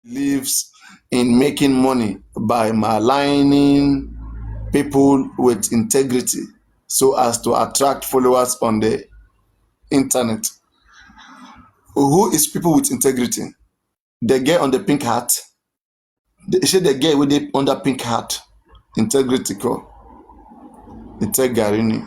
Lives in making money by maligning people with integrity so as to attract followers on the internet. Who is people with integrity? The girl on the pink hat. She the girl with the under pink hat. Integrity ko. Integarini.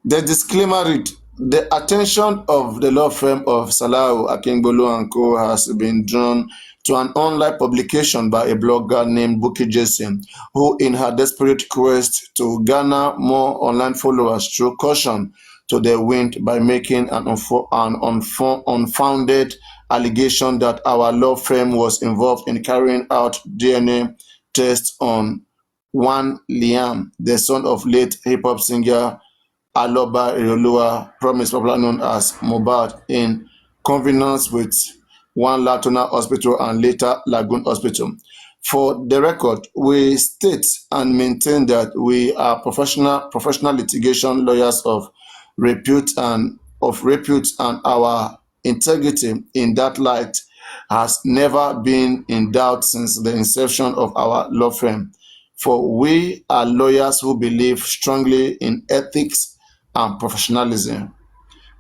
The disclaimer read, the attention of the law firm of Salau Akingbolu and Co. has been drawn to an online publication by a blogger named Buki Jason, who in her desperate quest to garner more online followers threw caution to the wind by making an unfounded allegation that our law firm was involved in carrying out DNA tests on one Liam, the son of late hip-hop singer Aloba Ilerioluwa, promised popularly known as Mohbad, in convenance with one Latona Hospital and later Lagoon Hospital. For the record, we state and maintain that we are professional litigation lawyers of repute, and our integrity in that light has never been in doubt since the inception of our law firm. For we are lawyers who believe strongly in ethics and professionalism.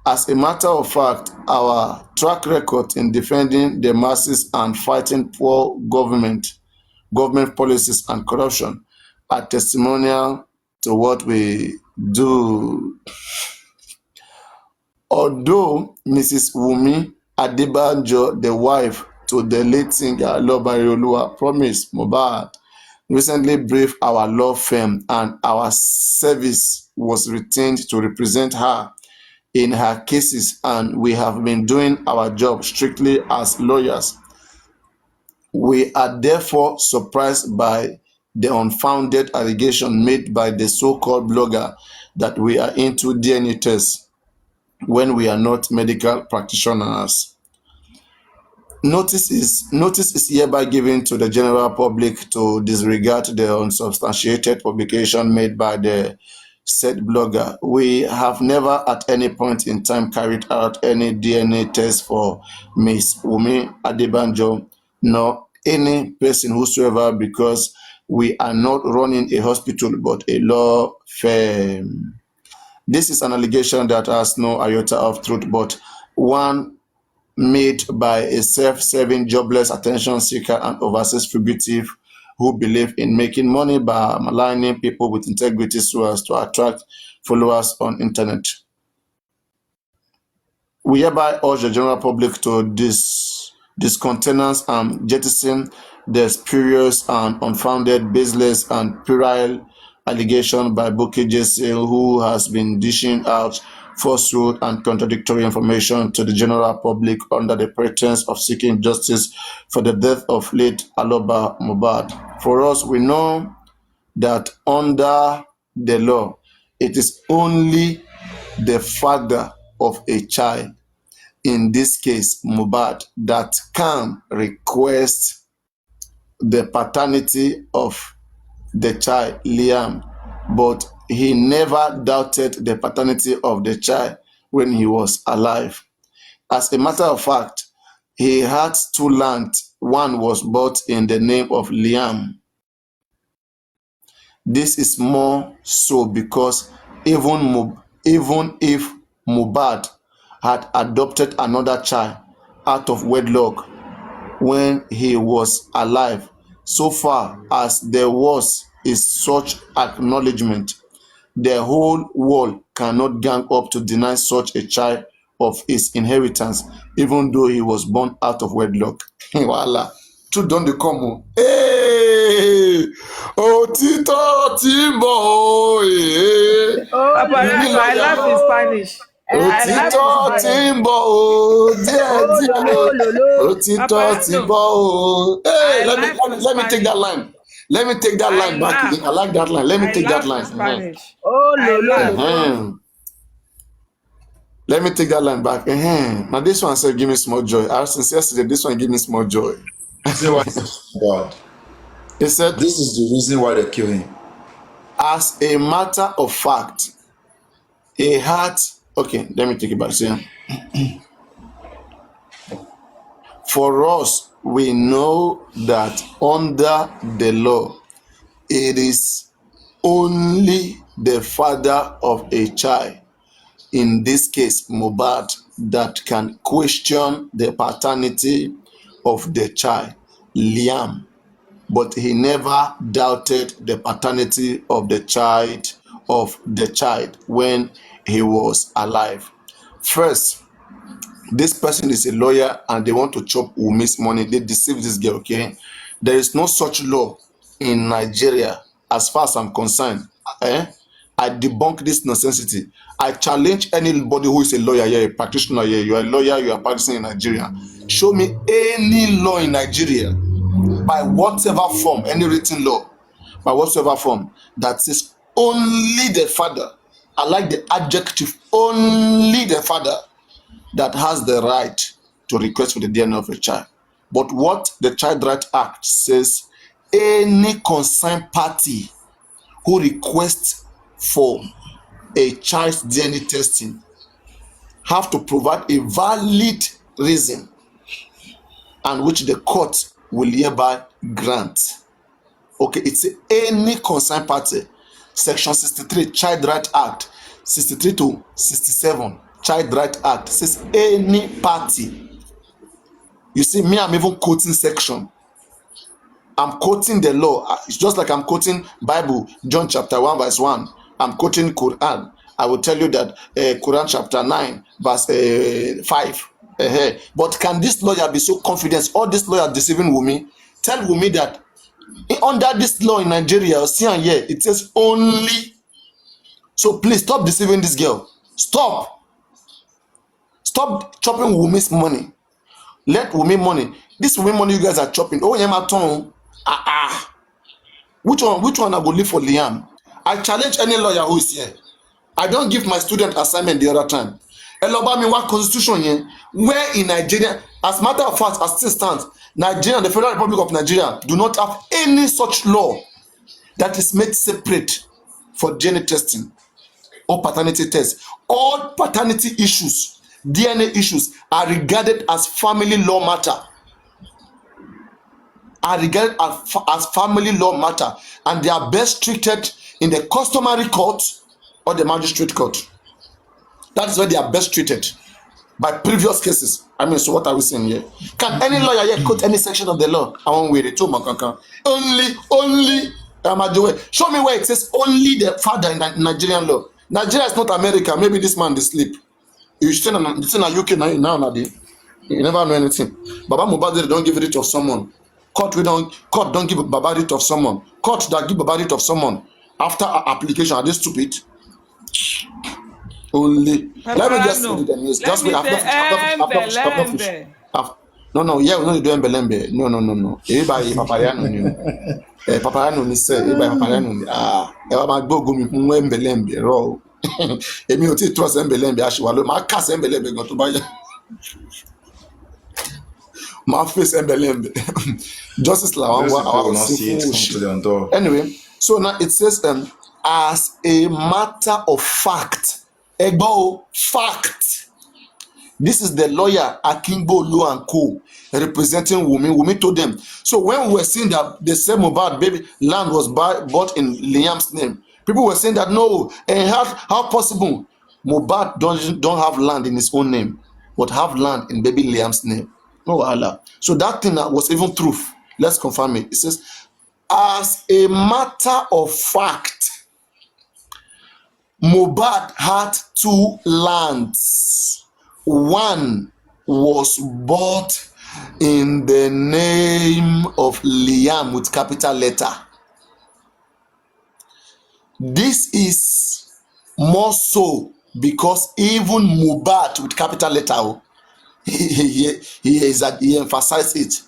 As a matter of fact, our track record in defending the masses and fighting poor government policies and corruption are testimonial to what we do. Although Mrs. Wunmi Adebanjo, the wife to the late singer Aloba Ilerioluwa, promised Mohbad, recently briefed our law firm and our service was retained to represent her in her cases, and we have been doing our job strictly as lawyers. We are therefore surprised by the unfounded allegation made by the so-called blogger that we are into DNA tests when we are not medical practitioners. Notice is hereby given to the general public to disregard the unsubstantiated publication made by the said blogger. We have never at any point in time carried out any DNA test for Miss Wunmi Adebanjo, nor any person whosoever, because we are not running a hospital but a law firm. This is an allegation that has no iota of truth, but one made by a self-serving, jobless, attention seeker, and overseas fugitive who believe in making money by maligning people with integrity so as to attract followers on internet. We hereby urge the general public to discountenance and jettison the spurious and unfounded, baseless, and puerile allegation by Buki Jesse, who has been dishing out falsehood and contradictory information to the general public under the pretense of seeking justice for the death of late Aloba Mohbad. For us, we know that under the law, it is only the father of a child, in this case Mohbad, that can request the paternity of the child, Liam, but he never doubted the paternity of the child when he was alive. As a matter of fact, he had two lands. One was bought in the name of Liam. This is more so because even if Mohbad had adopted another child out of wedlock when he was alive, so far as there is such acknowledgement, the whole world cannot gang up to deny such a child of his inheritance, even though he was born out of wedlock. Voila. Truth don dey come o. Hey! Òtítọ́ tí ń bọ̀ o. Papriano, I love in Spanish. Òtítọ́ tí ń bọ̀ o. Díẹ̀díẹ̀. Òtítọ́ tí ń bọ̀ o. Hey, let me take that line. Let me take that line back again. I like that line. Let me take that line. Spanish. Let me take that line back. Now this one said, give me small joy. Since yesterday, this one give me small joy. God. He said, this is the reason why they kill him. As a matter of fact, he had, okay, let me take it back. See? For us, we know that under the law, it is only the father of a child, in this case Mohbad, that can question the paternity of the child, Liam. But he never doubted the paternity of the child when he was alive. First, this person is a lawyer and they want to chop Wunmi's money. They deceive this girl, okay? There is no such law in Nigeria as far as I'm concerned. Eh? I debunk this nonsense. I challenge anybody who is a lawyer here, a practitioner here. You are a lawyer, you are practicing in Nigeria. Show me any law in Nigeria, by whatever form, any written law, by whatever form, that says only the father, I like the adjective, only the father, that has the right to request for the DNA of a child. But what the Child Right Act says, any concerned party who requests for a child's DNA testing have to provide a valid reason, and which the court will hereby grant. Okay, it's any concerned party. Section 63 Child Right Act, 63 to 67 Child Right Act says any party. You see, me, I'm even quoting section. I'm quoting the law. It's just like I'm quoting Bible, John chapter 1 verse 1. I'm quoting Quran. I will tell you that Quran chapter 9 verse 5. But can this lawyer be so confident? All this lawyer deceiving Wunmi? Tell Wunmi that under this law in Nigeria, see and here, it says only. So please stop deceiving this girl. Stop chopping Wunmi's money. Let Wunmi money. This Wunmi money you guys are chopping. Oh, yeah, my tongue. Which one I go leave for Liam? I challenge any lawyer who is here. I don't give my student assignment the other time. Aloba, me what constitution here? Where in Nigeria, as a matter of fact, as it stands, Nigeria, the Federal Republic of Nigeria, do not have any such law that is made separate for DNA testing or paternity tests. All paternity issues, DNA issues, are regarded as family law matter. As family law matter, and they are best treated in the customary court or the magistrate court. That is where they are best treated by previous cases. I mean, so what are we saying here? Can any lawyer here quote any section of the law? I won't wait it. Only show me where it says only the father in the Nigerian law. Nigeria is not America. Maybe this man dey sleep. You still in UK now. You never know anything. Baba Mohbad don't give it of someone. Court don't give Baba it of someone. Court that give Baba it of someone after application. Are they stupid? Only. Let me just read the news. Just wait. No. Yeah, we don't do embelembe. No. Everybody Papriano ni. Papriano ni say. Everybody Papriano ni. Ẹ máa gbógun mi fún embelembe rọ. Èmi ò tí trust embelembe aṣiwa lo. Máa cast embelembe gan tó bá yá. My face embelembe. Justice Lawanwa, our simple. Anyway, so now it says as a matter of fact. Egbo fact. This is the lawyer Akingbolu and Co. representing Wunmi. Wunmi told them. So when we were saying that the same Mohbad baby land was bought in Liam's name, people were saying that no, and how possible Mohbad don't have land in his own name, but have land in baby Liam's name. No Allah. So that thing that was even truth. Let's confirm it. It says, as a matter of fact, Mohbad had 2 lands. One was bought in the name of Liam with capital letter. This is more so because even Mohbad with capital letter, he emphasized it,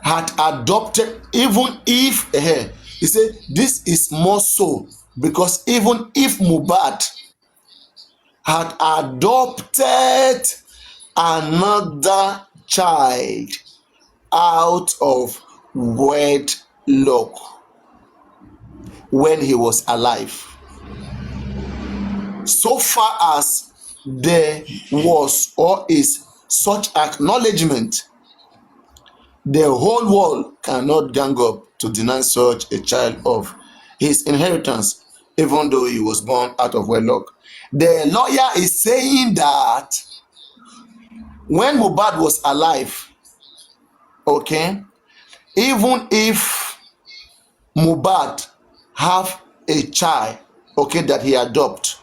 had adopted, even if he said this is more so because even if Mohbad had adopted another child out of wedlock when he was alive, so far as there was or is such acknowledgement, The whole world cannot gang up to deny such a child of his inheritance, even though he was born out of wedlock. The lawyer is saying that when Mohbad was alive, okay, even if Mohbad have a child, okay, that he adopt,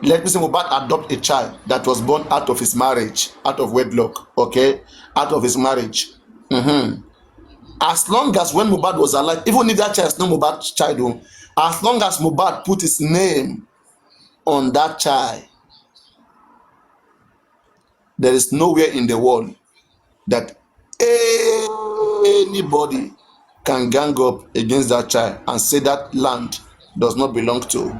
let me say Mohbad adopt a child that was born out of his marriage, out of wedlock, okay, out of his marriage. As long as when Mohbad was alive, even if that child is not Mohbad's child, as long as Mohbad put his name on that child, there is nowhere in the world that anybody can gang up against that child and say that land does not belong to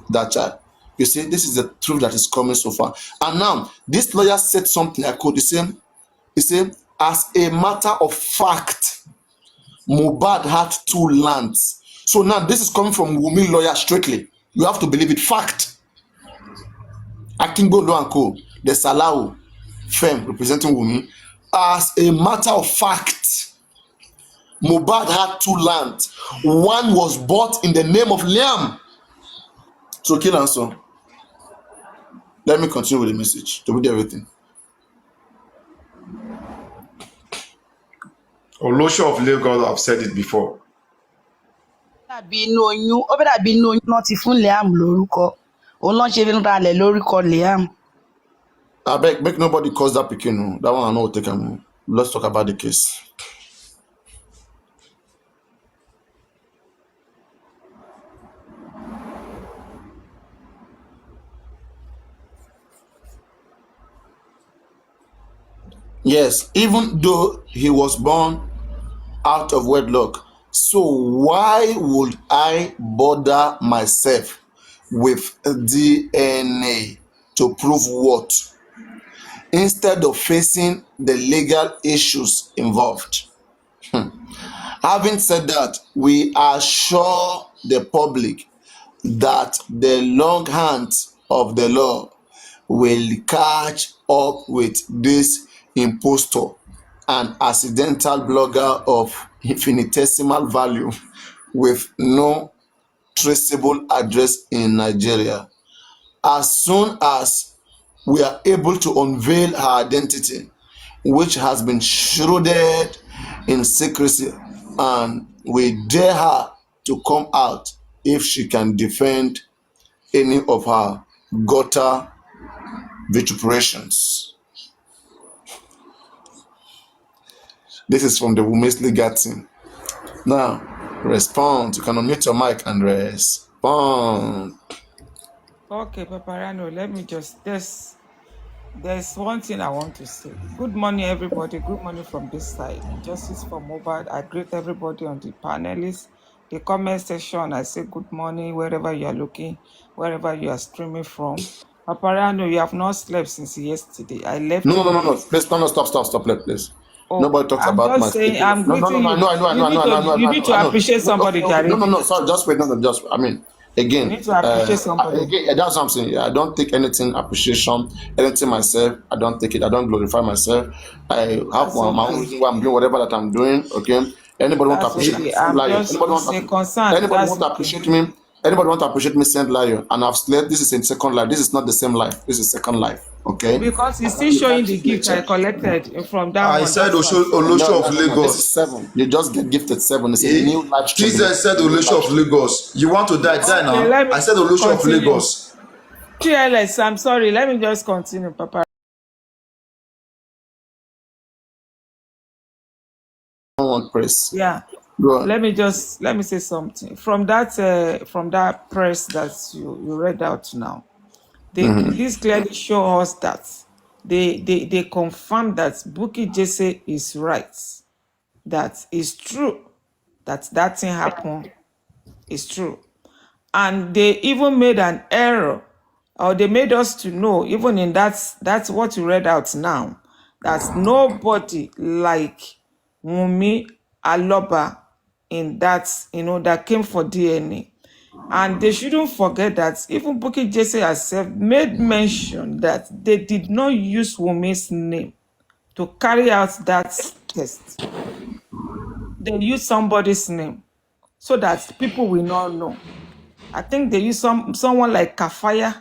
that child. You see, this is the truth that is coming so far. And now, this lawyer said something I could. He said, as a matter of fact, Mohbad had 2 lands. So now this is coming from Wunmi lawyer straightly. You have to believe it. Fact. Akingbolo and Co, the Salau firm representing Wunmi. As a matter of fact, Mohbad had 2 lands. One was bought in the name of Liam. So kill answer. Let me continue with the message to read everything. Olosho of Lagos have said it before. dàbí inú oyún ó bẹ́ẹ̀ dàbí inú oyún náà ti fún Liam lórúkọ òun ló ń ṣe ń ralẹ̀ lórúkọ Liam. Abeg, make nobody cause that pikin. That one I no go take am. Let's talk about the case. Yes, even though he was born out of wedlock, so why would I bother myself with DNA to prove what, instead of facing the legal issues involved? Having said that, we assure the public that the long hands of the law will catch up with this impostor and accidental blogger of infinitesimal value with no traceable address in Nigeria. As soon as we are able to unveil her identity, which has been shrouded in secrecy, and we dare her to come out if she can defend any of her gutter vituperations. This is from the Women's Legal team. Now, respond. You can unmute your mic and respond. Okay, Papriano, let me just there's one thing I want to say. Good morning, everybody. Good morning from this side. Justice for Mohbad. I greet everybody on the panelists, the comment section. I say good morning wherever you are looking, wherever you are streaming from. Papriano, you have not slept since yesterday. I left No, you. Please, no, stop, please. Oh, Nobody talks I'm about my just saying, sleeping. I'm No, greeting you. You need to appreciate somebody, Okay, Gary. no, sorry, just wait, I mean, You again, need to appreciate somebody. again, that's what I'm saying. I don't take anything appreciation, anything myself. I don't take it. I don't glorify myself. I have That's my own okay. reason why I'm doing whatever that I'm doing. Okay. Anybody want to That's appreciate me? okay. Send I'm lion. just, it's a concern. Anybody That's want to okay. appreciate me? Anybody want to appreciate me? Send lion. And I've slept. This is in second life. This is not the same life. This is second life. Okay. Because he's still showing the gift I collected from that I one. said That's why. Olosho of This is Lagos. 7. You just get gifted 7. It's a new life stream. Jesus said Olosho of Lagos. You want to die, die Okay, let now. me I said Olosho of continue. Lagos. TLS, I'm sorry. Let me just continue, Papa. Press. Yeah. Go on. Let me say something. From that press that you read out now, this clearly show us that they confirm that Bukky Jesse is right. That is true. That thing happened. Is true. And they even made an error, or they made us to know, even in that's what you read out now, that nobody like Wunmi Aloba in that, that came for DNA. And they shouldn't forget that even Bukky Jesse herself made mention that they did not use Wunmi's name to carry out that test. they use somebody's name so that people will not know. I think they use someone like Kafaya.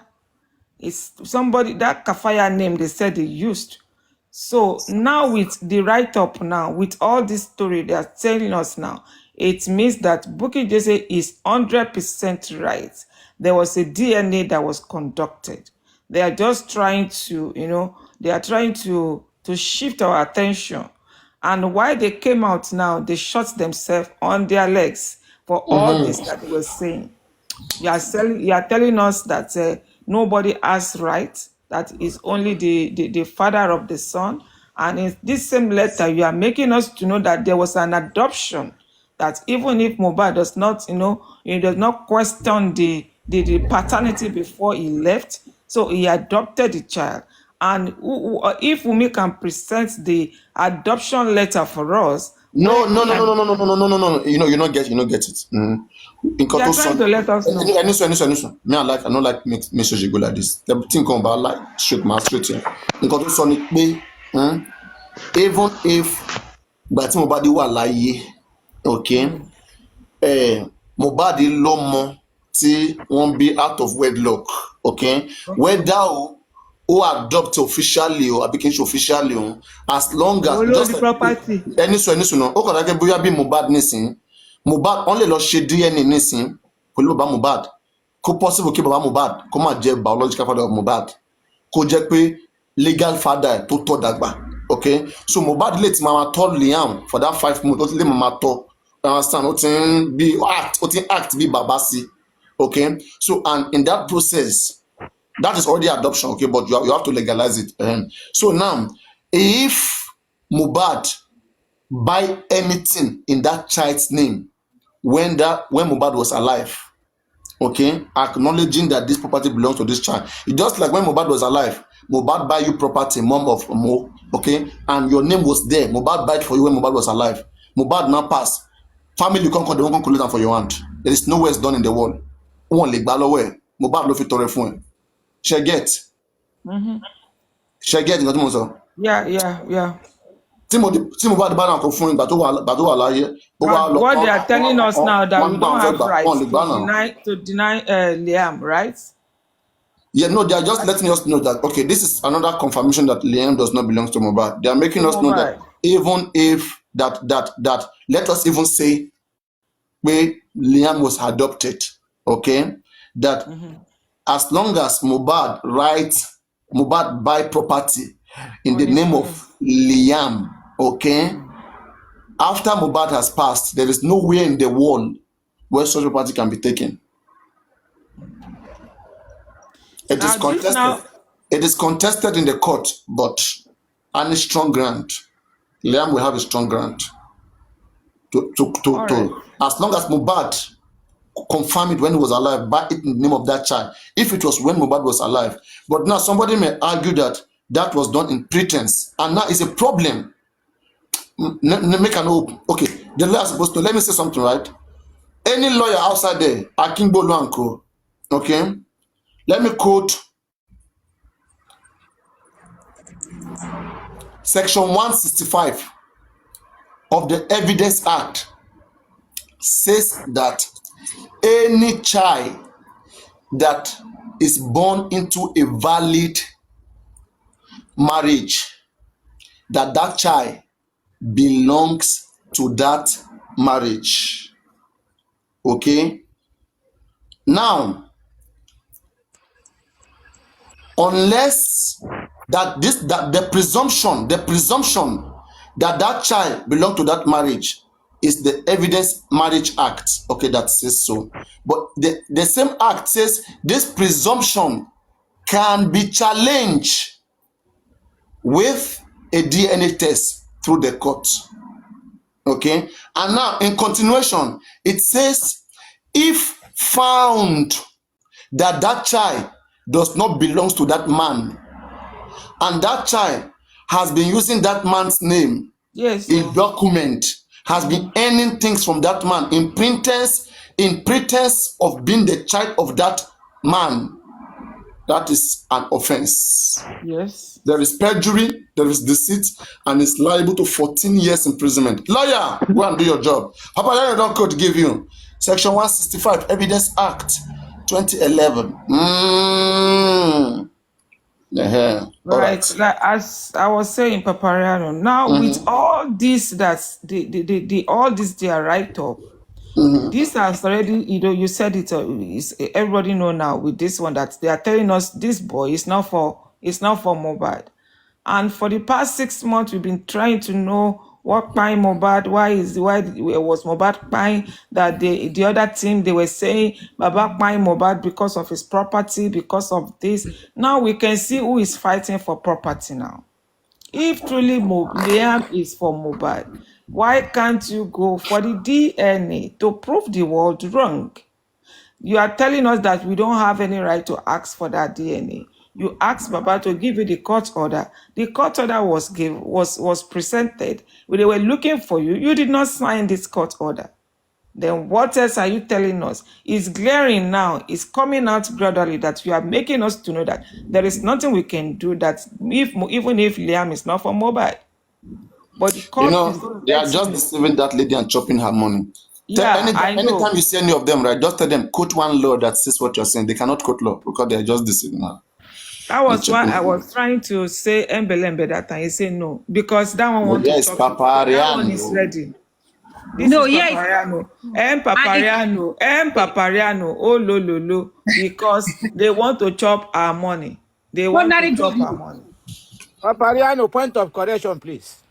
It's somebody, that Kafaya name they said they used. So now with the write-up now, with all this story they are telling us now, it means that Bukky Jesse is 100% right. There was a DNA that was conducted. They are just trying to, they are trying to shift our attention. And why they came out now, they shot themselves on their legs for all this that they were saying. You are telling us that nobody has right, that is only the father of the son. And in this same letter, you are making us to know that there was an adoption, that even if Mohbad does not, he does not question the paternity before he left, so he adopted the child. And if Wunmi can present the adoption letter for us, No, where no, he no, no, and no, no, no, no, no, no, no. You not get it. they Nǹkan are tó trying sọ. to let us know. Ẹni sọ. Me, I don't like message go like this. The thing come about like straight here. Nǹkan tó sọ ni pé, even if ìgbà tí Mohbad wà láyé, okay, Mohbad lọ́mọ tí wọ́n bí out of wedlock, okay, whether ó adopt officially o àbí kì í ṣe officially o, as long as Olórí just like property. ẹni sọ náà ó kàn dákẹ́ bóyá bí Mohbad nísìn Mohbad wọ́n lè lọ ṣe DNA nísìn pẹ̀lú bàbá Mohbad kó possible kí bàbá Mohbad kó má jẹ́ biological father of Mohbad kó jẹ́ pé legal father ẹ̀ tó tọ́ dàgbà, okay, so Mohbad lè ti máa tọ́ Liam for that 5 months ó ti lè máa tọ́ understand ó ti ń act bí bàbá sí, okay, so and in that process that is already adoption, okay, but you have to legalize it. So now if Mohbad buy anything in that child's name when Mohbad was alive, okay, acknowledging that this property belongs to this child, it's just like when Mohbad was alive, Mohbad buy you property, mom of Mo, okay, and your name was there, Mohbad buy it for you when Mohbad was alive, Mohbad now pass, family they won't collect am for your hand, there is nowhere it's done in the world, wọn lè gbà lọ́wọ́ ẹ̀, Mohbad ló fi tọrẹ fún ẹ, ṣe get nǹkan tí mo sọ. Yeah. Tí Mohbad bá náà kó fún ìgbà tó wà láyé ó wá lọ What they are telling us now that we wọ́n don't have gbà rights wọ́n lè gbà náà. to deny Liam, right? Yeah, no, they are just letting us know that, okay, this is another confirmation that Liam does not belong to Mohbad. They are making us know that even if that let us even say where Liam was adopted, okay, that as long as Mohbad buy property in the name of Liam, okay, after Mohbad has passed, there is nowhere in the world where such property can be taken. It is contested. It is contested in the court, but on a strong ground, Liam will have a strong ground to as long as Mohbad confirm it when he was alive, buy it in the name of that child. If it was when Mohbad was alive, but now somebody may argue that that was done in pretense, and now it's a problem. Make an open. Okay, the lawyer is supposed to let me say something, right? Any lawyer outside there, Akingbolu and Co. Okay, let me quote Section 165 of the Evidence Act says that any child that is born into a valid marriage, that child belongs to that marriage. Okay? Now, unless that the presumption that child belongs to that marriage is the Evidence Marriage Act, okay, that says so. But the same act says this presumption can be challenged with a DNA test through the court. Okay, and now in continuation, it says if found that child does not belong to that man, and that child has been using that man's name, in document, has been earning things from that man in pretense of being the child of that man, that is an offense. Yes. There is perjury, there is deceit, and it's liable to 14 years imprisonment. Lawyer, go and do your job. Papa, let don't court give you. Section 165, Evidence Act, 2011. Yeah. All right. Right, like as I was saying, Papriano, now with all this that's the all this they are right up, this has already, you said it, everybody know now with this one that they are telling us this boy is not for Mohbad. And for the past 6 months, we've been trying to know what buying Mohbad, why was Mohbad buying, that the other team, they were saying Baba buying Mohbad because of his property, because of this. Now we can see who is fighting for property now. If truly Liam is for Mohbad, why can't you go for the DNA to prove the world wrong? You are telling us that we don't have any right to ask for that DNA. You asked Baba to give you the court order. The court order was presented. They were looking for you. You did not sign this court order. Then what else are you telling us? It's glaring now. It's coming out gradually that you are making us to know that there is nothing we can do, that even if Liam is not for Mohbad. But the court they are just deceiving that lady and chopping her money. Yeah, I know. Anytime you see any of them, right, just tell them, quote one law that says what you're saying. They cannot quote law because they are just deceiving her. That was why I was trying to say Embelembe that time. He said no, because that one wants to talk. That one is ready. This is Papriano. Papriano. Oh, lo. Because they want to chop our money. They want to chop our money. Papriano, point of correction, please.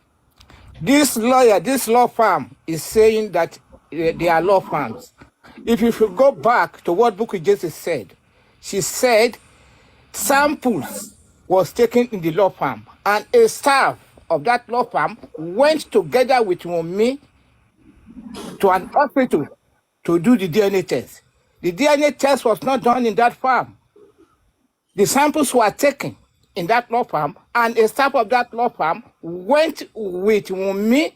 This lawyer, this law firm is saying that they are law firms. If you should go back to what Bukky Jesse said, she said samples was taken in the law firm, and a staff of that law firm went together with Wunmi to an hospital to do the DNA test. The DNA test was not done in that farm. The samples were taken in that law firm, and a staff of that law firm went with Wunmi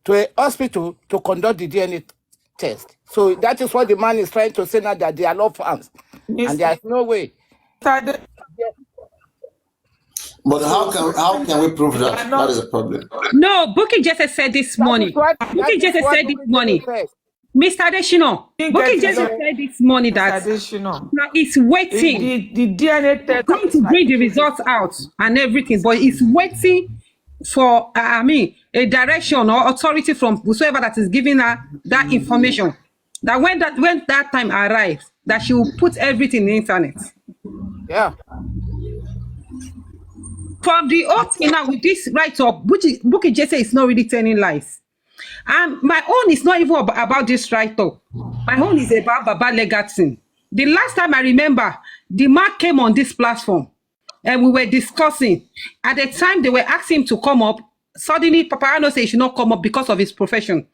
to a hospital to conduct the DNA test. So that is what the man is trying to say now, that they are law firms. And there's no way. But how can we prove that? That is a problem. No, Bukky just said this morning. Bukky just said this morning. Mr. Adeshino, Bukky just said this morning that it's waiting. The DNA test going to bring the results out and everything, but it's waiting for a direction or authority from whoever that is giving her that information. That when that time arrives, that she will put everything in the internet. Yeah. From the old thing now with this write-up, Bukky just is not really telling lies. And my own is not even about this write-up. My own is about Baba Legacy. The last time I remember, the man came on this platform and we were discussing. At the time, they were asking him to come up. Suddenly, Papriano said he should not come up because of his profession.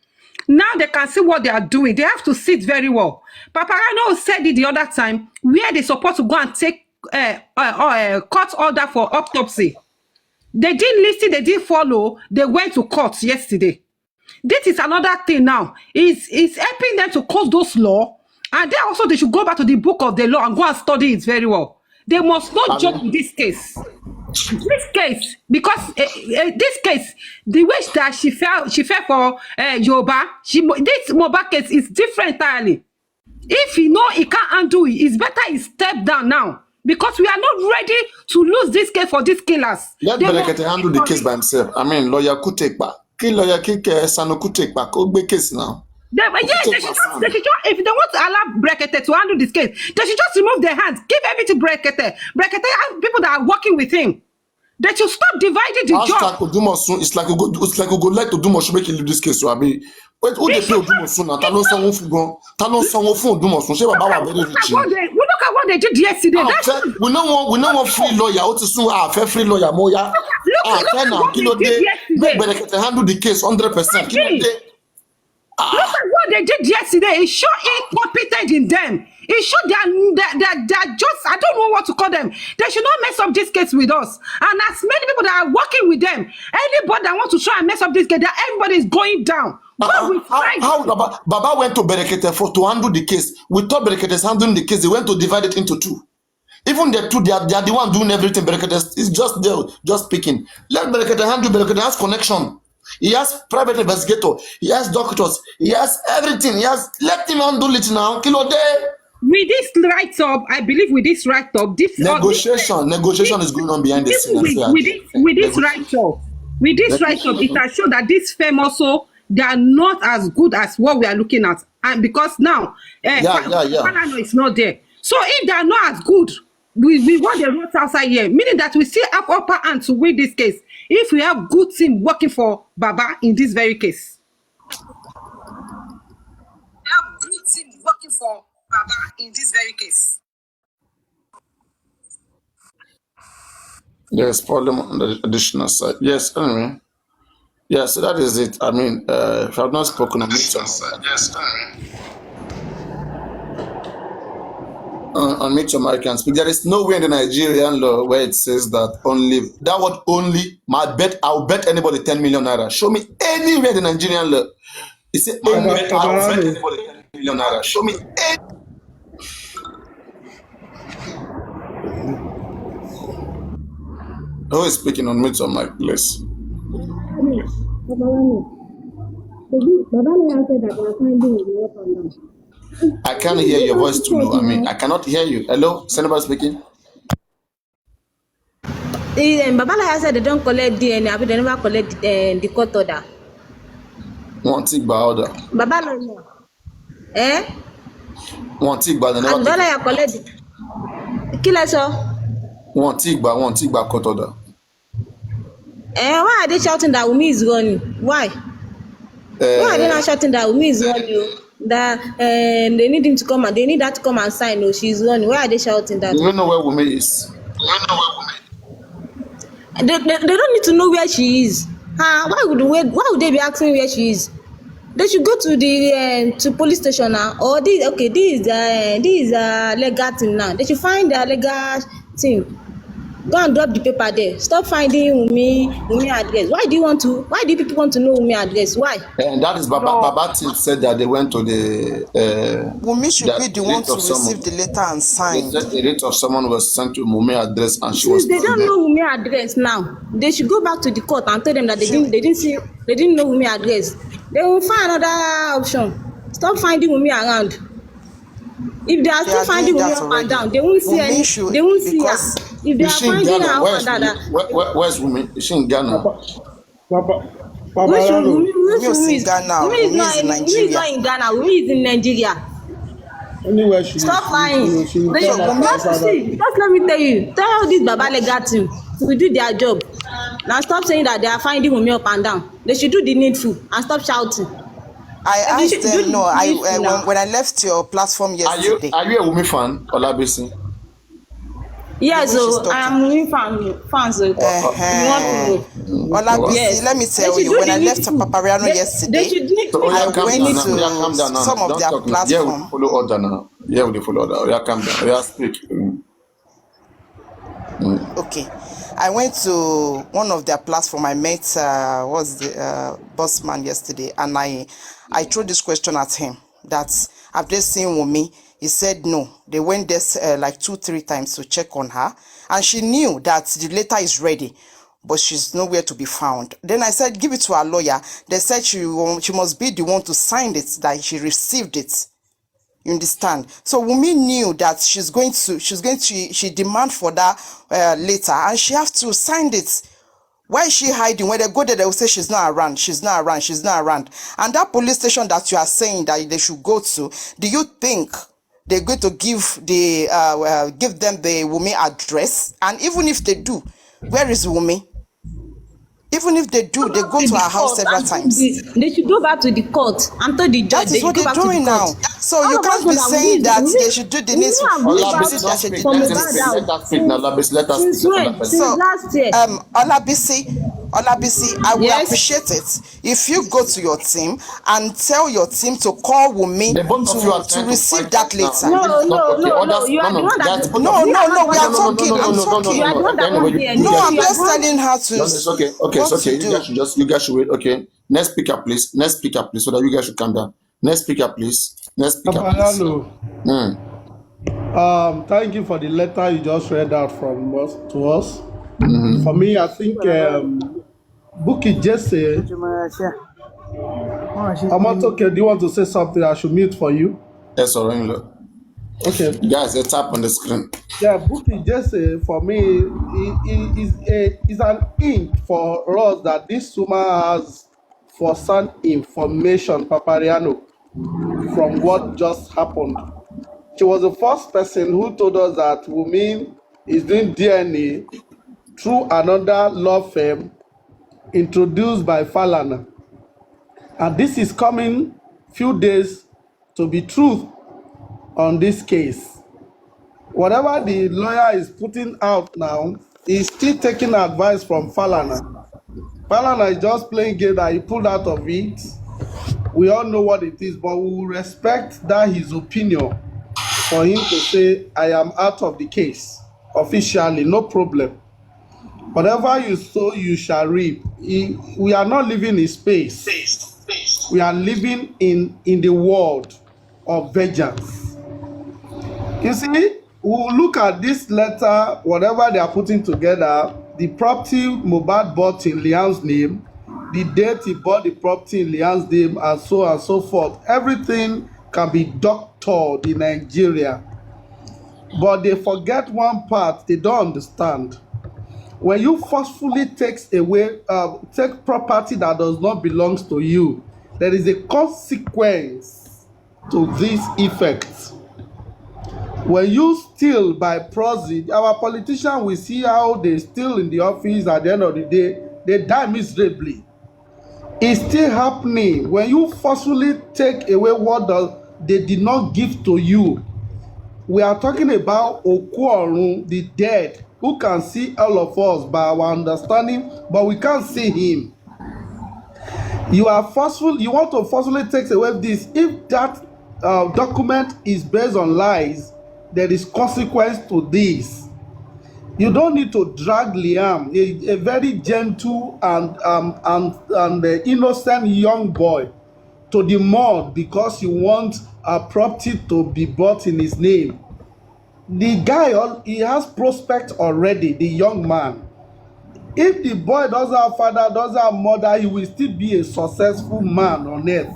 Now they can see what they are doing. They have to sit very well. Papriano said it the other time, where they're supposed to go and take court order for autopsy. They didn't listen, they didn't follow. They went to court yesterday. This is another thing now. It's helping them to cause those laws. And then also they should go back to the book of the law and go and study it very well. They must not joke with this case. This case, because this case, the way that she fell for Yoruba, this Mohbad case is different entirely. If he can't undo it, it's better he step down now. Because we are not ready to lose this case for these killers. Let Berekete handle the case by himself. I mean, lawyer could take back. Lawyer Sano could take back. Go case now. They should just, if they want to allow Berekete to handle this case, they should just remove their hands. Give everything to Berekete. Berekete has people that are working with him. They should stop dividing the job. It's like we go like to do much make you leave this case. So I be wait, who they pay Odumosun now? Talon someone for go. Talon someone for Odumosun. Say Baba very rich. Look at what they did yesterday. We no want free lawyer. What is soon? Free lawyer moya. Look at what they did yesterday. Berekete handle the case 100%. Look at what they did yesterday. It showed incompetent in them. It showed they're just, I don't know what to call them. They should not mess up this case with us. And as many people that are working with them, anybody that wants to try and mess up this case, everybody is going down. How Baba went to Berekete to handle the case. We thought Berekete is handling the case. They went to divide it into two. Even the two, they are the one doing everything. Berekete is just there, just speaking. Let Berekete handle. Berekete has connection. He has private investigator. He has doctors. He has everything. He has. Let him handle it now. Kilo day. With this write-up, I believe with this write-up, Negotiation is going on behind the scene. With this write-up, it has shown that this firm also, they are not as good as what we are looking at, and because now, Papriano is not there. So if they are not as good, we what they wrote outside here, meaning that we still have upper hand to win this case if we have good team working for Baba in this very case. We have good team working for Baba in this very case. There's problem on the additional side. Yes, anyway. Yeah, so that is it. I mean, if I've not spoken on it, on Mitchell, I can speak. There is nowhere in the Nigerian law where it says that only that word only. I'll bet anybody 10 million naira. Show me anywhere in the Nigerian law. It says only. I'll bet anybody 10 million naira. Show me any. Who is speaking on Mitchell, Mike, please? I can't hear your voice too low. I mean, I cannot hear you. Hello? Is anybody speaking? Babala said they don't collect DNA, but they never collect the court order. One tick by order. Babala, One tick by the never. And Babala collect it. Kill us all. One tick by court order. Why are they shouting that Wunmi is running? Why? Why are they not shouting that Wunmi is running? That they need him to come and they need her to come and sign. No, she's running. Why are they shouting that? You don't know where Wunmi is. They don't need to know where she is. Why would they be asking where she is? They should go to the to police station now. Or this is legal team now. They should find their legal team. Go and drop the paper there. Stop finding Wunmi address. Why do people want to know Wunmi address? Why? And that is Baba team said that they went to the Wunmi should be the one to receive the letter and sign. The rate of someone was sent to Wunmi address and she was. They don't know Wunmi address now. They should go back to the court and tell them that they didn't know Wunmi address. They will find another option. Stop finding Wunmi around. If they are still finding Wunmi up and down, they won't see any. They won't see her. If they are finding her up and down, where's Wunmi? Is she in Ghana? Wunmi is in Ghana. Wunmi is in Nigeria. Wunmi is not in Ghana. Wunmi is in Nigeria. Anywhere she Stop lying. Just let me tell you. Tell this Baba legal team to do their job. Now stop saying that they are finding Wunmi up and down. They should do the needful and stop shouting. I asked them, when I left your platform yesterday. Are you a Wunmi fan, Olabisi? Yes, I am Wunmi fan. Olabisi, let me tell you, when I left Papriano yesterday, I went to some of their platforms. Yeah, we follow order now. Yeah, we follow order. Yeah, calm down. Yeah, speak. Okay. I went to one of their platform. I met the boss man yesterday, and I threw this question at him that have they seen Wunmi? He said no. They went there like 2-3 times to check on her, and she knew that the letter is ready, but she's nowhere to be found. Then I said, give it to her lawyer. They said she must be the one to sign it, that she received it. You understand? So Wunmi knew that she demand for that letter, and she have to sign it. Why is she hiding? When they go there, they will say she's not around. And that police station that you are saying that they should go to, do you think they're going to give them the Wunmi address? And even if they do, where is Wunmi? Even if they do, they go to her house several times. They should go back to the court and tell the judge. That is what they're doing now. So you can't be saying that they should do the needful. Olabisi, I will appreciate it if you go to your team and tell your team to call Wunmi to receive that letter. No, we are talking. No, I'm just telling her to. It's okay. You guys should wait. Okay. Next speaker, please, so that you guys should calm down. Next speaker, please. Thank you for the letter you just read out from us to us. For me, I think Buki Jesse, Omotoke, do you want to say something? I should mute for you. Yes, sir. Okay. Guys, a tap on the screen. Yeah, Buki Jesse, for me, is an hint for us that this woman has for some information, Papriano, from what just happened. She was the first person who told us that Wunmi is doing DNA through another law firm introduced by Falana. And this is coming few days to be truth on this case. Whatever the lawyer is putting out now is still taking advice from Falana. Falana is just playing game that he pulled out of it. We all know what it is, but we will respect that his opinion for him to say, I am out of the case officially, no problem. Whatever you sow, you shall reap. We are not living in space. We are living in the world of vengeance. You see, we'll look at this letter, whatever they are putting together, the property Mohbad bought in Liam's name, the date he bought the property in Liam's name, and so on and so forth. Everything can be doctored in Nigeria. But they forget one part they don't understand. When you forcefully take property that does not belong to you, there is a consequence to this effect. When you steal by proxy, our politicians will see how they steal in the office. At the end of the day, they die miserably. It's still happening. When you forcefully take away what they did not give to you, we are talking about Okuorun, the dead, who can see all of us by our understanding, but we can't see him. You are forceful. You want to forcefully take away this. If that document is based on lies, there is consequence to this. You don't need to drag Liam, a very gentle and innocent young boy, to the mud because you want a property to be bought in his name. The guy, he has prospect already, the young man. If the boy doesn't have father, doesn't have mother, he will still be a successful man on earth.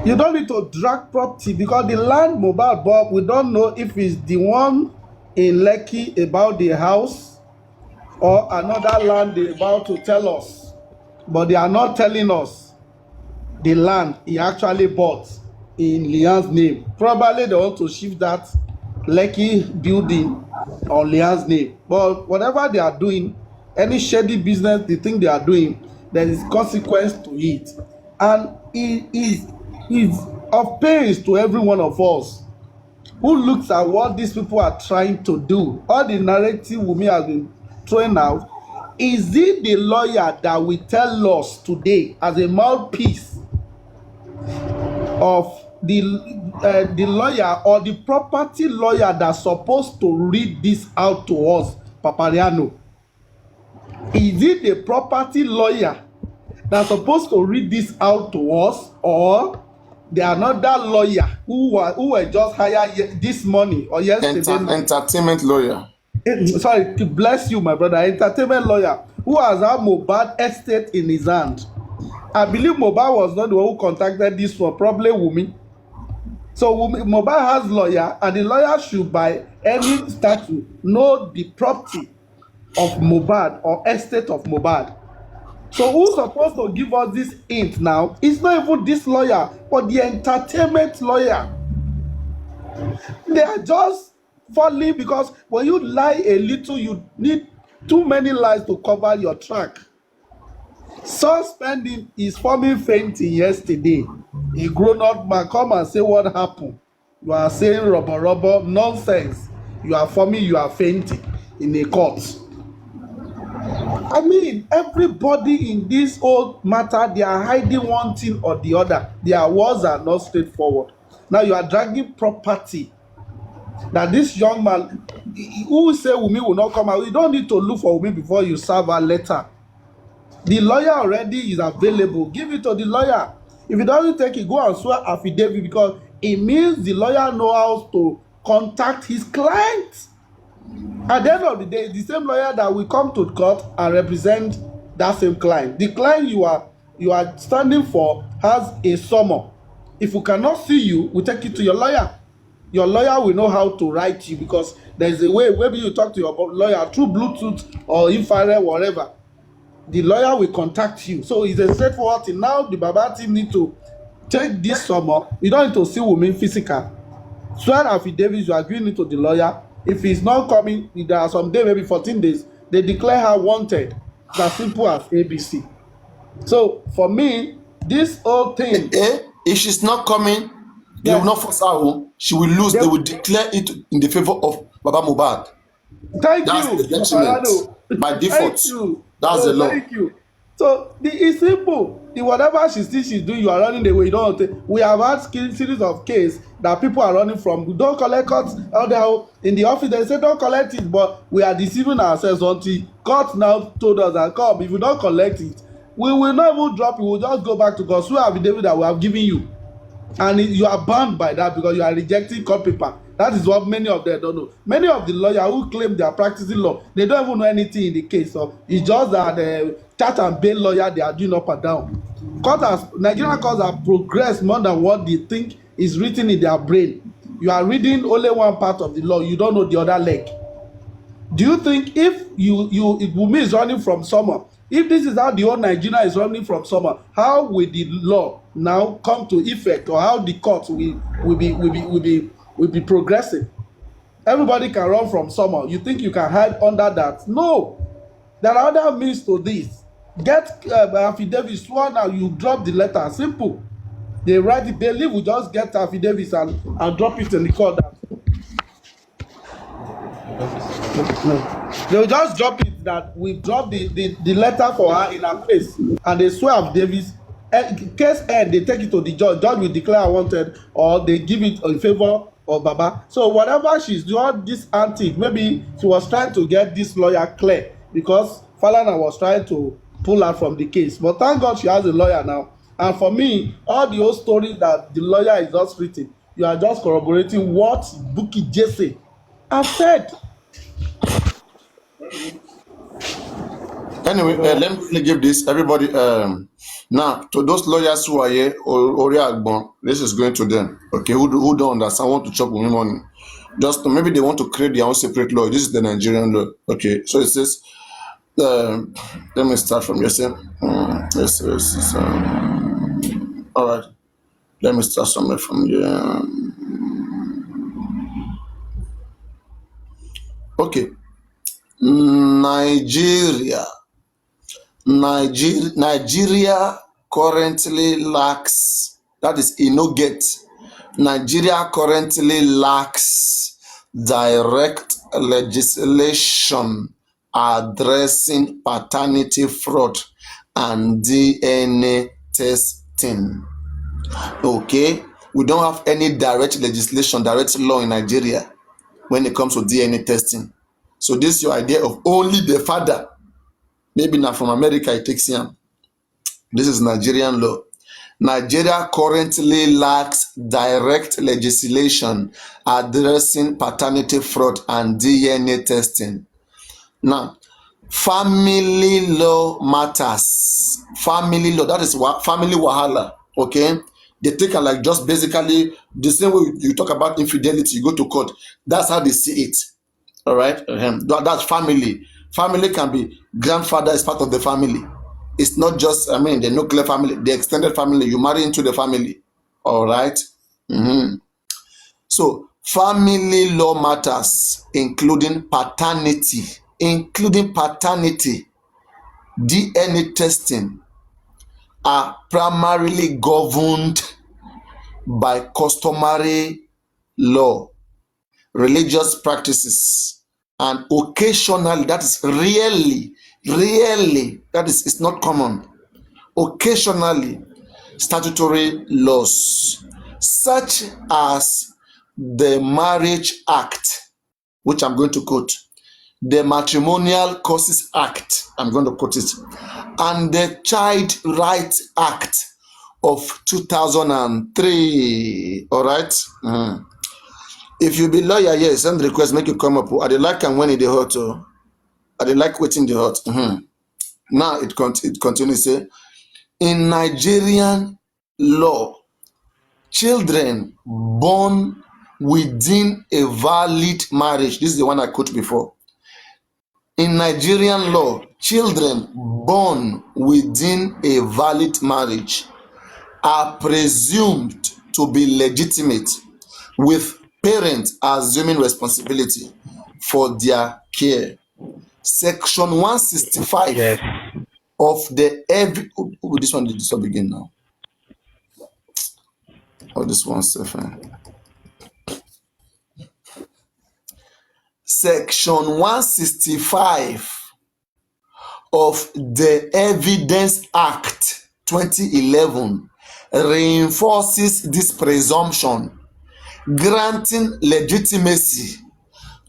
You don't need to drag property because the land Mohbad bought, we don't know if it's the one in Lekki about the house or another land they're about to tell us. But they are not telling us the land he actually bought in Liam's name. Probably they want to shift that Lekki building on Liam's name. But whatever they are doing, any shady business they think they are doing, there is consequence to it. And it is of pains to every one of us who looks at what these people are trying to do. All the narrative Wunmi has been throwing out. Is it the lawyer that will tell us today as a mouthpiece of the lawyer or the property lawyer that's supposed to read this out to us, Papriano? Is it the property lawyer that's supposed to read this out to us, or the another lawyer who were just hired this morning or yesterday? Entertainment lawyer. Sorry, to bless you, my brother. Entertainment lawyer who has had Mohbad estate in his hand. I believe Mohbad was not the one who contacted this one, probably Wunmi. So Mohbad has lawyer, and the lawyer should, by any statute, know the property of Mohbad or estate of Mohbad. So who's supposed to give us this hint now? It's not even this lawyer, but the entertainment lawyer. They are just falling because when you lie a little, you need too many lies to cover your track. Son spending is forming fainting yesterday. A grown-up man come and say what happened. You are saying rubber nonsense. You are forming, you are fainting in a court. I mean, everybody in this whole matter, they are hiding one thing or the other. Their words are not straightforward. Now you are dragging property. That this young man, who say Wunmi will not come out, you don't need to look for Wunmi before you serve a letter. The lawyer already is available. Give it to the lawyer. If he doesn't take it, go and swear affidavit, because it means the lawyer knows how to contact his client. At the end of the day, it's the same lawyer that will come to court and represent that same client. The client you are standing for has a summons. If we cannot see you, we take it to your lawyer. Your lawyer will know how to write you, because there's a way, maybe you talk to your lawyer through Bluetooth or infrared, whatever. The lawyer will contact you. So it's a straightforward thing. Now the Baba team need to take this summons. You don't need to see Wunmi physical. Swear affidavit, you are giving it to the lawyer. If he's not coming, there are some days, maybe 14 days, they declare her wanted. It's as simple as ABC. So for me, this whole thing. If she's not coming, they will not force her home. She will lose. They will declare it in the favor of Baba Mohbad. That's the judgment. By default. That's the law. Thank you. So it's simple. Whatever she's doing, you are running away. You don't take. We have had series of cases that people are running from. We don't collect courts out there in the office. They say don't collect it, but we are deceiving ourselves until court now told us that come, if you don't collect it, we will not even drop it. We'll just go back to God. So affidavit that we have given you, and you are bound by that because you are rejecting court paper. That is what many of them don't know. Many of the lawyers who claim they are practicing law, they don't even know anything in the case. So it's just that the chat and bail lawyer, they are doing up and down. Nigerian courts have progressed more than what they think is written in their brain. You are reading only one part of the law. You don't know the other leg. Do you think if Wunmi is running from someone, if this is how the whole Nigeria is running from someone, how will the law now come to effect, or how the courts will be progressing? Everybody can run from someone. You think you can hide under that? No. There are other means to this. Get affidavit sworn out, you drop the letter. Simple. They write it, they leave, we just get affidavits and drop it in the court. They will just drop it that we drop the letter for her in her place, and they swear affidavits. Case end, they take it to the judge. Judge will declare her wanted, or they give it in favor of Baba. So whatever she's doing, this antique, maybe she was trying to get this lawyer clear because Falana was trying to pull her from the case. But thank God she has a lawyer now. And for me, all the old stories that the lawyer is just written, you are just corroborating what Bukky Jesse have said. Anyway, let me give this everybody. Now to those lawyers who are here, this is going to them. Okay, who don't understand, want to chop with me money. Just maybe they want to create their own separate law. This is the Nigerian law. Okay, so it says. Let me start from your same. All right. Let me start somewhere from here. Okay. Nigeria currently lacks. That is, Nigeria currently lacks direct legislation addressing paternity fraud and DNA testing. Okay, we don't have any direct legislation, direct law in Nigeria when it comes to DNA testing. So this is your idea of only the father. Maybe now from America it takes him. This is Nigerian law. Nigeria currently lacks direct legislation addressing paternity fraud and DNA testing. Now, family law matters. Family law, that is what family wahala. Okay, they take it like just basically the same way you talk about infidelity. You go to court. That's how they see it. All right, that's family. Family can be grandfather is part of the family. It's not just the nuclear family, the extended family. You marry into the family. All right. So family law matters, including paternity. DNA testing are primarily governed by customary law, religious practices, and occasionally, that is rarely, that is, it's not common, occasionally statutory laws, such as the Marriage Act, which I'm going to quote, the Matrimonial Causes Act, I'm going to quote it, and the Child Rights Act of 2003. All right. If you be lawyer, yes, send request, make you come up. I dey like am when it dey hot. I dey like waiting the hot. Now it continues say, in Nigerian law, children born within a valid marriage, this is the one I quote before. In Nigerian law, children born within a valid marriage are presumed to be legitimate, with parents assuming responsibility for their care. Section 165 Yes. of the this one did this one begin now. Oh, this one's fine. Section 165 of the Evidence Act 2011 reinforces this presumption, granting legitimacy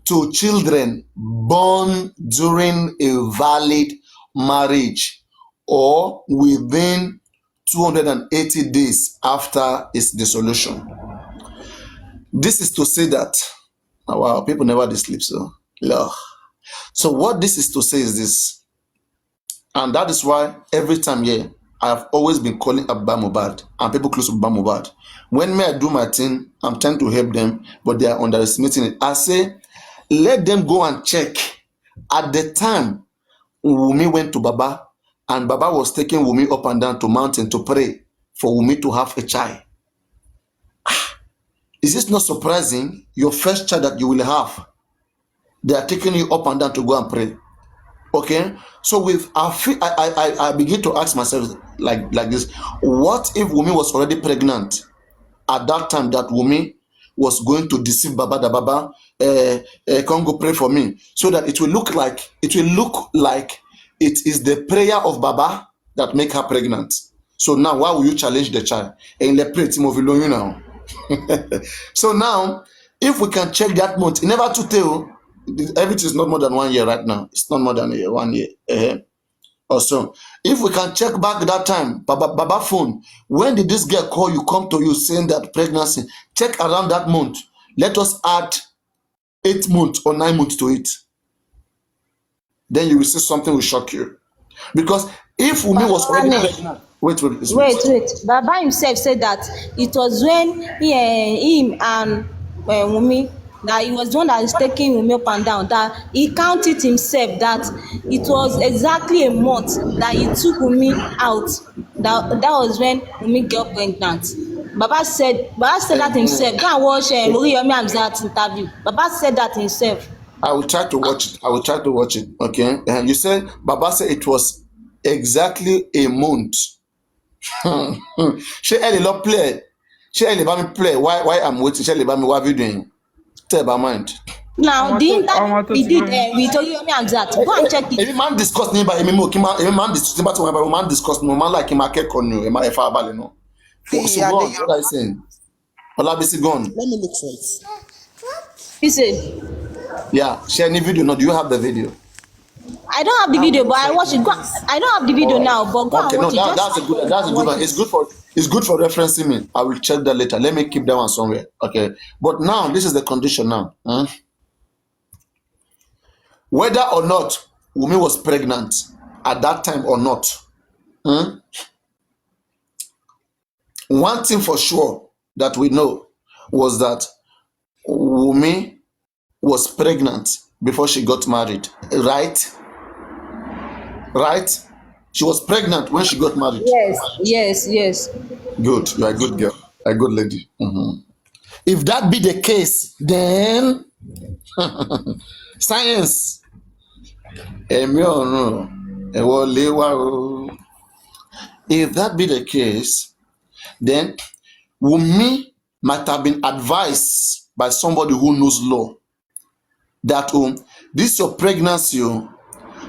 to children born during a valid marriage or within 280 days after its dissolution. This is to say that, wow, people never sleep, so Lord. So what this is to say is this, and that is why every time here, I have always been calling Abba Mohbad and people close to Abba Mohbad. When I do my thing, I'm trying to help them, but they are underestimating it. I say, let them go and check. At the time, Wunmi went to Baba, and Baba was taking Wunmi up and down to mountain to pray for Wunmi to have a child. Is this not surprising? Your first child that you will have, they are taking you up and down to go and pray. Okay, so with I begin to ask myself like this: what if Wunmi was already pregnant at that time that Wunmi was going to deceive Baba, that Baba come go pray for me, so that it will look like it is the prayer of Baba that make her pregnant. So now why will you challenge the child? And let pray you now. So now, if we can check that month, never to tell. Everything is not more than 1 year right now. It's not more than 1 year or so. If we can check back that time, Baba phone, when did this girl call you, come to you saying that pregnancy? Check around that month. Let us add 8 months or 9 months to it. Then you will see something will shock you. Because if Wunmi was already pregnant, wait. Baba himself said that it was when him and Wunmi, that he was the one that is taking Wunmi up and down, that he counted himself that it was exactly a month that he took Wunmi out. That was when Wunmi got pregnant. Baba said that himself. Go and watch Moriyomi Hamzat interview. Baba said that himself. I will try to watch it. Okay. And you said Baba said it was exactly a month. She Aloba play. She Aloba play. Why I'm waiting? She Aloba, what are you doing? Tell my mind. Now the interview we did with Moriyomi Hamzat. Go and check it. Every man discuss me by every man discuss me by man discuss me. Man like him akek on you. Man efa abale no. So gone. What are you saying? Olabisi gone. Let me look for it. He said. Yeah, share any video. No, do you have the video? I don't have the video, but I watch it. I don't have the video now, but go and watch it. That's a good one. It's good for referencing me. I will check that later. Let me keep that one somewhere. Okay. But now this is the condition now. Whether or not Wunmi was pregnant at that time or not. One thing for sure that we know was that Wunmi was pregnant before she got married, right? Right? She was pregnant when she got married. Yes. Good. You are a good girl. A good lady. If that be the case, then science. If that be the case, then Wunmi might have been advised by somebody who knows law that this your pregnancy,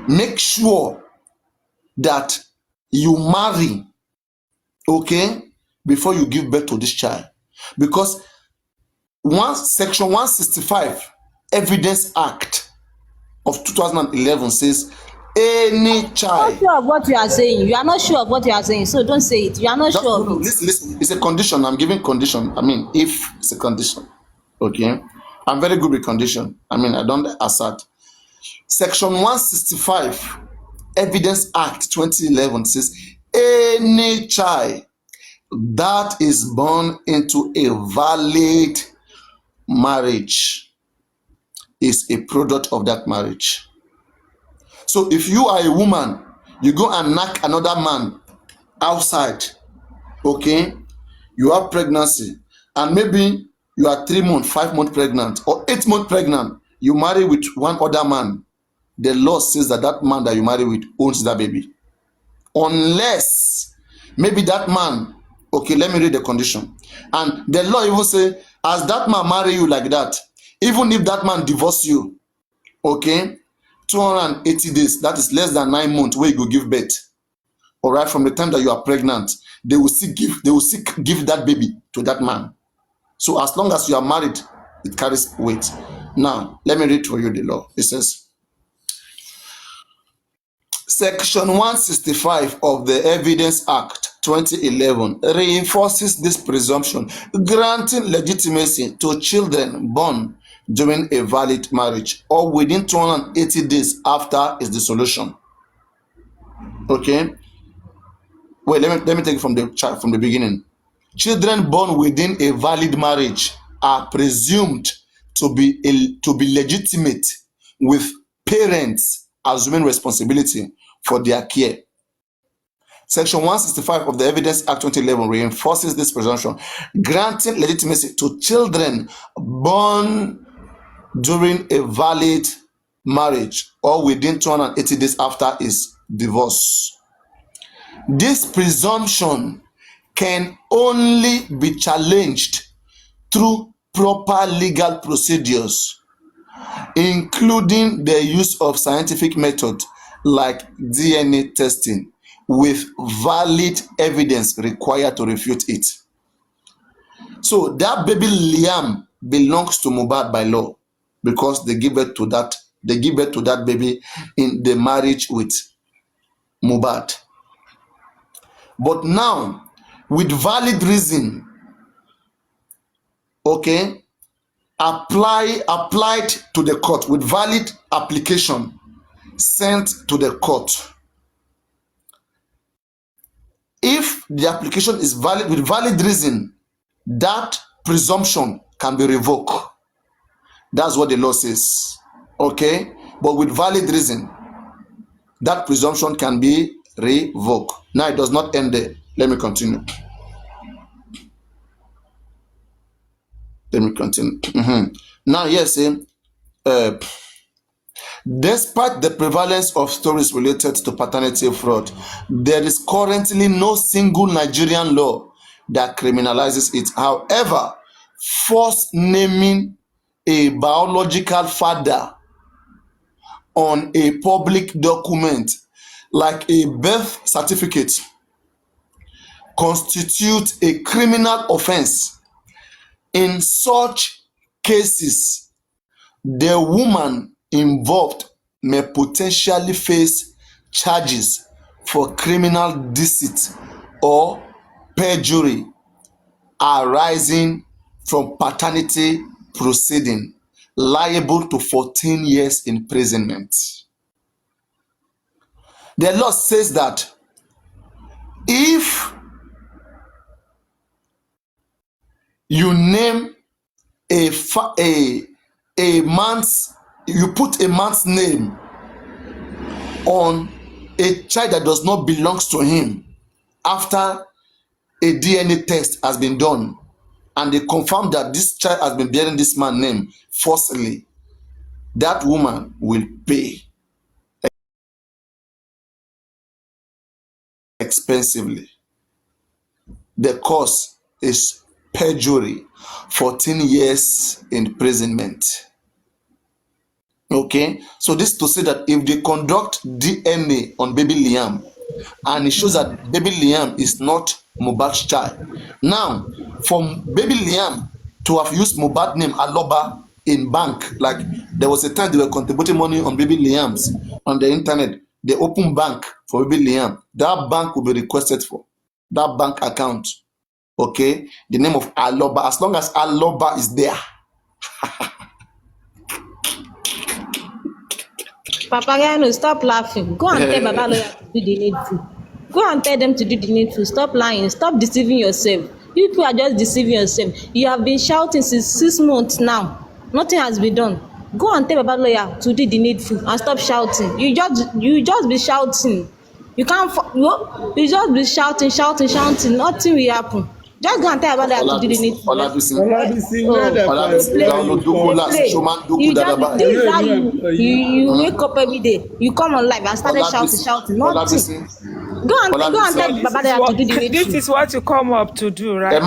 make sure that you marry, okay, before you give birth to this child. Because section 165 Evidence Act of 2011 says any child. I'm not sure of what you are saying. You are not sure of what you are saying, so don't say it. You are not sure of it. Listen, it's a condition. I'm giving condition. I mean, if it's a condition, okay. I'm very good with condition. I mean, I don't assert. Section 165, Evidence Act 2011 says any child that is born into a valid marriage is a product of that marriage. So if you are a woman, you go and knock another man outside, okay, you have pregnancy, and maybe you are 3 months, 5 months pregnant, or 8 months pregnant, you marry with one other man, the law says that that man that you marry with owns that baby. Unless maybe that man, okay, let me read the condition. And the law even say, as that man marry you like that, even if that man divorce you, okay, 280 days, that is less than 9 months where you go give birth. All right, from the time that you are pregnant, they will still give that baby to that man. So as long as you are married, it carries weight. Now, let me read for you the law. It says, Section 165 of the Evidence Act 2011 reinforces this presumption, granting legitimacy to children born during a valid marriage or within 280 days after its dissolution. Okay? Wait, let me take it from the beginning. Children born within a valid marriage are presumed to be legitimate, with parents assuming responsibility for their care. Section 165 of the Evidence Act 2011 reinforces this presumption, granting legitimacy to children born during a valid marriage or within 280 days after his divorce. This presumption can only be challenged through proper legal procedures, including the use of scientific methods like DNA testing, with valid evidence required to refute it. So that baby Liam belongs to Mohbad by law because they give birth to that baby in the marriage with Mohbad. But now, with valid reason, okay, applied to the court, with valid application sent to the court. If the application is valid, with valid reason, that presumption can be revoked. That's what the law says. Okay? But with valid reason, that presumption can be revoked. Now it does not end there. Let me continue. Now, yes, despite the prevalence of stories related to paternity fraud, there is currently no single Nigerian law that criminalizes it. However, force naming a biological father on a public document like a birth certificate constitutes a criminal offense. In such cases, the woman involved may potentially face charges for criminal deceit or perjury arising from paternity proceeding, liable to 14 years imprisonment. The law says that if you name you put a man's name on a child that does not belong to him after a DNA test has been done and they confirm that this child has been bearing this man's name falsely, that woman will pay expensively. The cost is perjury, 14 years imprisonment. Okay, so this to say that if they conduct DNA on baby Liam and it shows that baby Liam is not Mohbad's child, now for baby Liam to have used Mohbad name Aloba in bank, like there was a time they were contributing money on baby Liam's on the internet, they open bank for baby Liam, that bank will be requested for that bank account. Okay, the name of Aloba, as long as Aloba is there, Papriano, stop laughing. Go and tell Baba lawyer to do the needful. Go and tell them to do the needful. Stop lying. Stop deceiving yourself. You people are just deceiving yourself. You have been shouting since 6 months now. Nothing has been done. Go and tell Baba lawyer to do the needful and stop shouting. You just be shouting. You can't. You just be shouting. Nothing will happen. Just go and tell Baba lawyer to do the needful. Olabisi, where the This is how you wake up every day. You come on live and started shouting. Nothing. Go and tell Baba lawyer to do the needful. This is what you come up to do, right?